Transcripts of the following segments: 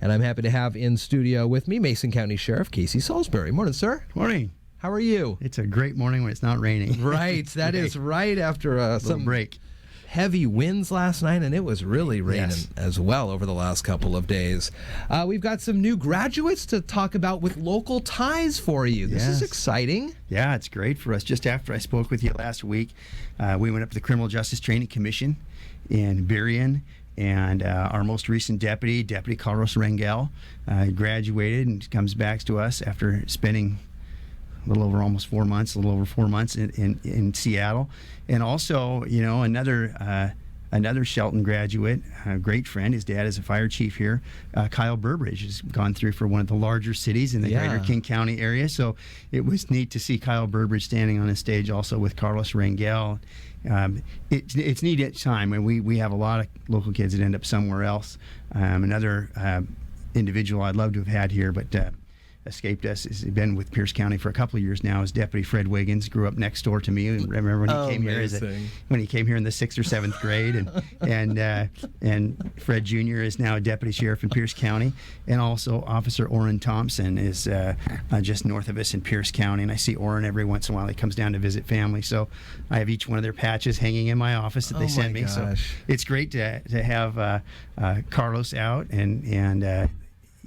And I'm happy to have in studio with me Mason County Sheriff Casey Salisbury. Morning, sir. Morning. How are you? It's a great morning when it's not raining. Right. That is right after some break. Heavy winds last night, and it was really raining as well over the last couple of days. We've got some new graduates to talk about with local ties for you. This is exciting. Yeah, it's great for us. Just after I spoke with you last week, we went up to the Criminal Justice Training Commission in Berrien, and our most recent Deputy Carlos Rangel, graduated and comes back to us after spending a little over 4 months in Seattle. And also, another Shelton graduate, a great friend. His dad is a fire chief here. Kyle Burbridge has gone through for one of the larger cities in the greater King County area. So it was neat to see Kyle Burbridge standing on a stage also with Carlos Rangel. It's neat each time, and we have a lot of local kids that end up somewhere else. Another individual I'd love to have had here, but escaped us. He's been with Pierce County for a couple of years now. As Deputy Fred Wiggins grew up next door to me. And remember when he came here when he came here in the 6th or 7th grade, and Fred Jr. is now a deputy sheriff in Pierce County, and also Officer Orrin Thompson is just north of us in Pierce County. And I see Orrin every once in a while. He comes down to visit family, so I have each one of their patches hanging in my office that they send me. So it's great to have Carlos out and.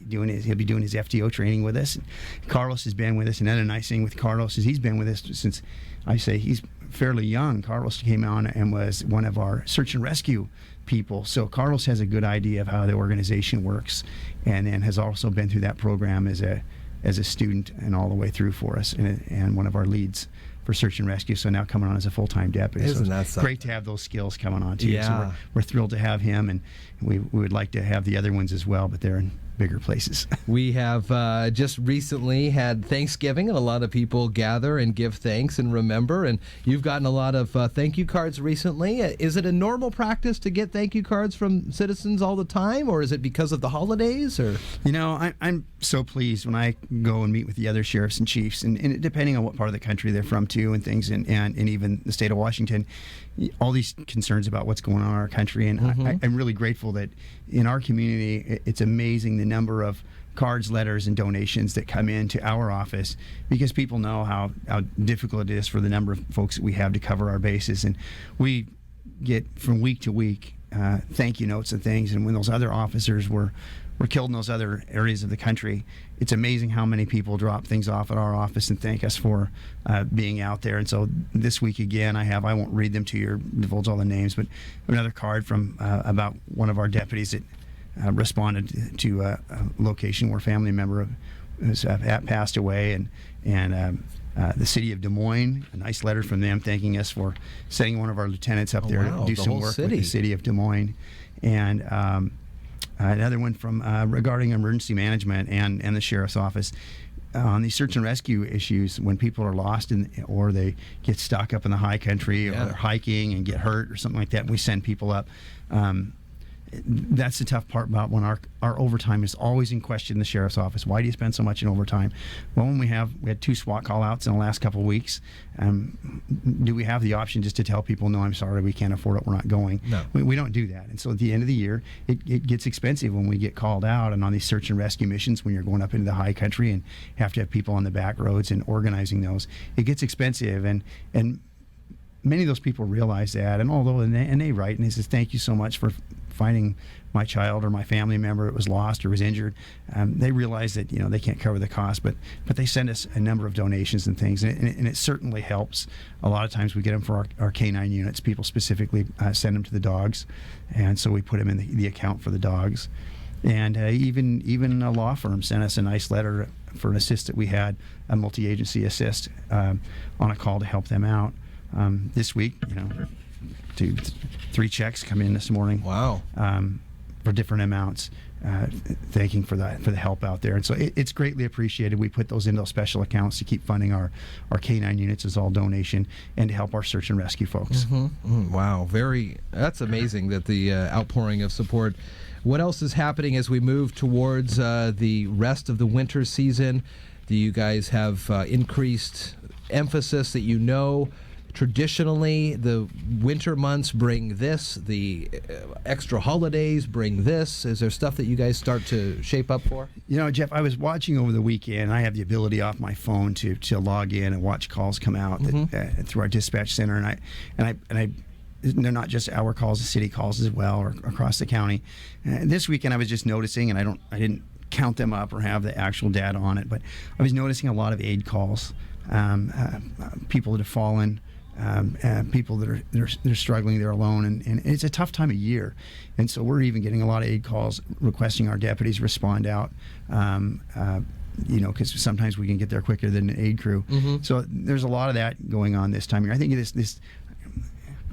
He'll be doing his FTO training with us. Carlos has been with us. Another nice thing with Carlos is he's been with us since, I say, he's fairly young. Carlos came on and was one of our search and rescue people. So Carlos has a good idea of how the organization works, and has also been through that program as a student and all the way through for us, and one of our leads for search and rescue. So now coming on as a full-time deputy. Isn't so that it's something? Great to have those skills coming on too. Yeah. So we're thrilled to have him, and we would like to have the other ones as well, but they're in bigger places. We have just recently had Thanksgiving, and a lot of people gather and give thanks and remember, and you've gotten a lot of thank you cards recently. Is it a normal practice to get thank you cards from citizens all the time, or is it because of the holidays? Or I'm so pleased when I go and meet with the other sheriffs and chiefs, and depending on what part of the country they're from too, and things, and even the state of Washington, all these concerns about what's going on in our country, and I'm really grateful that in our community, it's amazing the number of cards, letters, and donations that come into our office, because people know how difficult it is for the number of folks that we have to cover our bases. And we get from week to week thank you notes and things, and when those other officers were killed in those other areas of the country, it's amazing how many people drop things off at our office and thank us for being out there. And so this week again, I won't read them to you or divulge all the names, but another card from about one of our deputies that responded to a location where a family member has passed away, and the city of Des Moines, a nice letter from them thanking us for sending one of our lieutenants up there to do some work with the city of Des Moines, and another one from regarding emergency management and the sheriff's office on these search and rescue issues. When people are lost or they get stuck up in the high country, or they're hiking and get hurt or something like that, and we send people up. That's the tough part about when our overtime is always in question in the sheriff's office. Why do you spend so much in overtime? Well, when we had 2 SWAT call-outs in the last couple of weeks, do we have the option just to tell people, no, I'm sorry, we can't afford it, we're not going? No. We don't do that. And so at the end of the year, it gets expensive when we get called out, and on these search and rescue missions, when you're going up into the high country and have to have people on the back roads and organizing those, it gets expensive. And many of those people realize that, and they write and they say, thank you so much for finding my child or my family member that was lost or was injured. They realize that they can't cover the cost, but they send us a number of donations and things, and it certainly helps. A lot of times we get them for our K9 units. People specifically send them to the dogs, and so we put them in the account for the dogs. And even a law firm sent us a nice letter for an assist that we had, a multi-agency assist on a call to help them out. This week, 3 checks come in this morning. Wow. For different amounts, thanking for the help out there. And so it's greatly appreciated. We put those into those special accounts to keep funding our K9 units as all donation, and to help our search and rescue folks. Wow. That's amazing that the outpouring of support. What else is happening as we move towards the rest of the winter season? Do you guys have increased emphasis that traditionally the winter months bring this, the extra holidays bring this. Is there stuff that you guys start to shape up for? You know, Jeff, I was watching over the weekend. I have the ability off my phone to log in and watch calls come out through our dispatch center, and I they're not just our calls, the city calls as well, or across the county. This weekend, I was just noticing, and I didn't count them up or have the actual data on it, but I was noticing a lot of aid calls, people that have fallen, people that are struggling, they're alone, and it's a tough time of year, and so we're even getting a lot of aid calls requesting our deputies respond out. Because sometimes we can get there quicker than an aid crew. So there's a lot of that going on this time of year. I think this.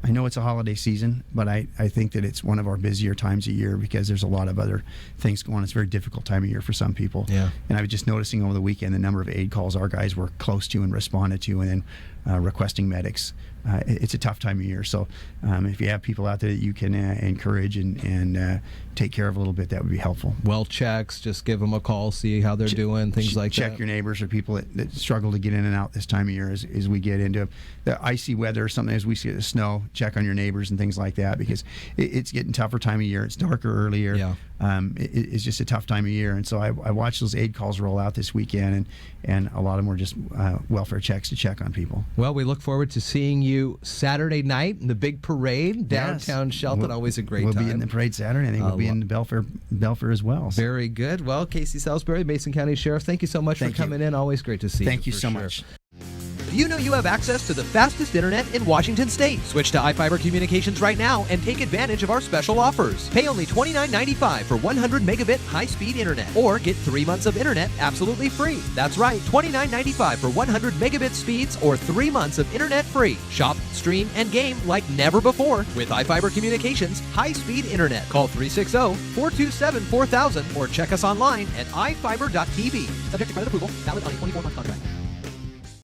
I know it's a holiday season, but I think that it's one of our busier times of year because there's a lot of other things going on. It's a very difficult time of year for some people. Yeah. And I was just noticing over the weekend the number of aid calls our guys were close to and responded to, and then requesting medics. It's a tough time of year. So if you have people out there that you can encourage and take care of a little bit, that would be helpful. Well checks, just give them a call, see how they're doing, things like that. Check your neighbors or people that struggle to get in and out this time of year as we get into the icy weather or something, as we see the snow, check on your neighbors and things like that, because it's getting tougher time of year. It's darker earlier. Yeah. It's just a tough time of year. And so I watched those aid calls roll out this weekend, and a lot of them were just welfare checks to check on people. Well, we look forward to seeing you Saturday night in the big parade downtown Shelton. Always a great time. We'll be in the parade Saturday. I think we'll be in Belfair as well. So. Very good. Well, Casey Salisbury, Mason County Sheriff, thank you so much for coming in. Always great to see you. Thank you so much. Do you know you have access to the fastest internet in Washington State? Switch to iFiber Communications right now and take advantage of our special offers. Pay only $29.95 for 100 megabit high-speed internet, or get 3 months of internet absolutely free. That's right, $29.95 for 100 megabit speeds or 3 months of internet free. Shop, stream, and game like never before with iFiber Communications high-speed internet. Call 360-427-4000 or check us online at ifiber.tv. Subject to credit approval, valid on a 24-month contract.